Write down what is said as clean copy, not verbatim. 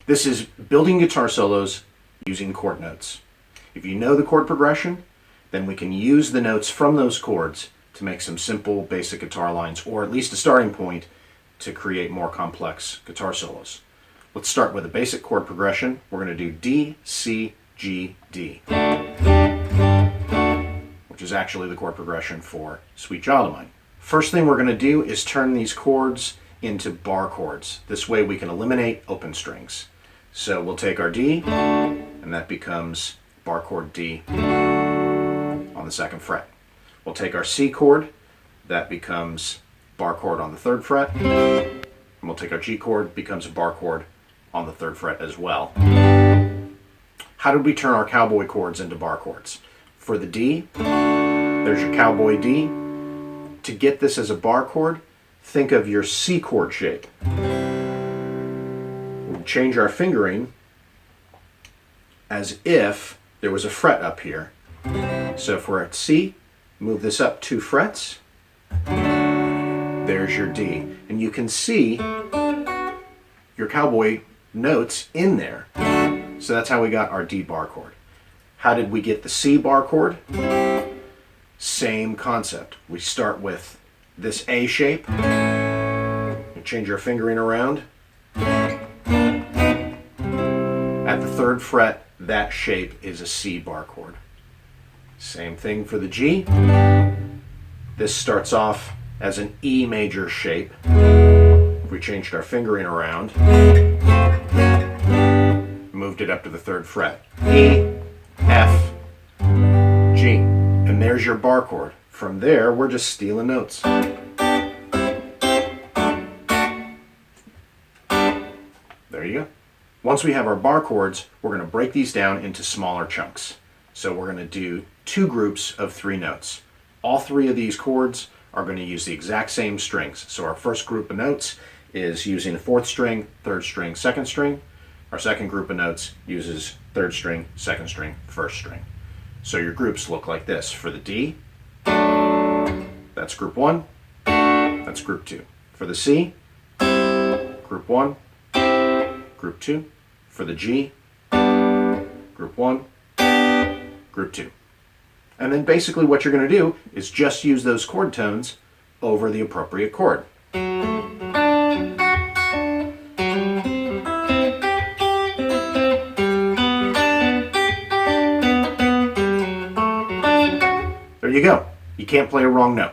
This is building guitar solos using chord notes. If you know the chord progression, then we can use the notes from those chords to make some simple basic guitar lines, or at least a starting point to create more complex guitar solos. Let's start with a basic chord progression. We're going to do D, C, G, D, which is actually the chord progression for Sweet Child of Mine. First thing we're going to do is turn these chords into bar chords. This way we can eliminate open strings. So we'll take our D, and that becomes bar chord D on the 2nd fret. We'll take our C chord, that becomes bar chord on the 3rd fret, and we'll take our G chord, becomes a bar chord on the 3rd fret as well. How did we turn our cowboy chords into bar chords? For the D, there's your cowboy D. To get this as a bar chord, think of your C chord shape. We'll change our fingering as if there was a fret up here. So if we're at C, move this up 2 frets. There's your D. And you can see your cowboy notes in there. So that's how we got our D bar chord. How did we get the C bar chord? Same concept. We start with this A shape. We change our fingering around. At the 3rd fret, that shape is a C bar chord. Same thing for the G. This starts off as an E major shape. If we changed our fingering around, moved it up to the 3rd fret. E, F, G. And there's your bar chord. From there, we're just stealing notes. There you go. Once we have our bar chords, we're going to break these down into smaller chunks. So we're going to do 2 groups of 3 notes. All 3 of these chords are going to use the exact same strings. So our first group of notes is using the 4th string, 3rd string, 2nd string. Our second group of notes uses 3rd string, 2nd string, 1st string. So your groups look like this. For the D, that's group 1, that's group 2. For the C, group 1, group 2. For the G, group 1, group 2. And then basically what you're going to do is just use those chord tones over the appropriate chord. There you go. You can't play a wrong note.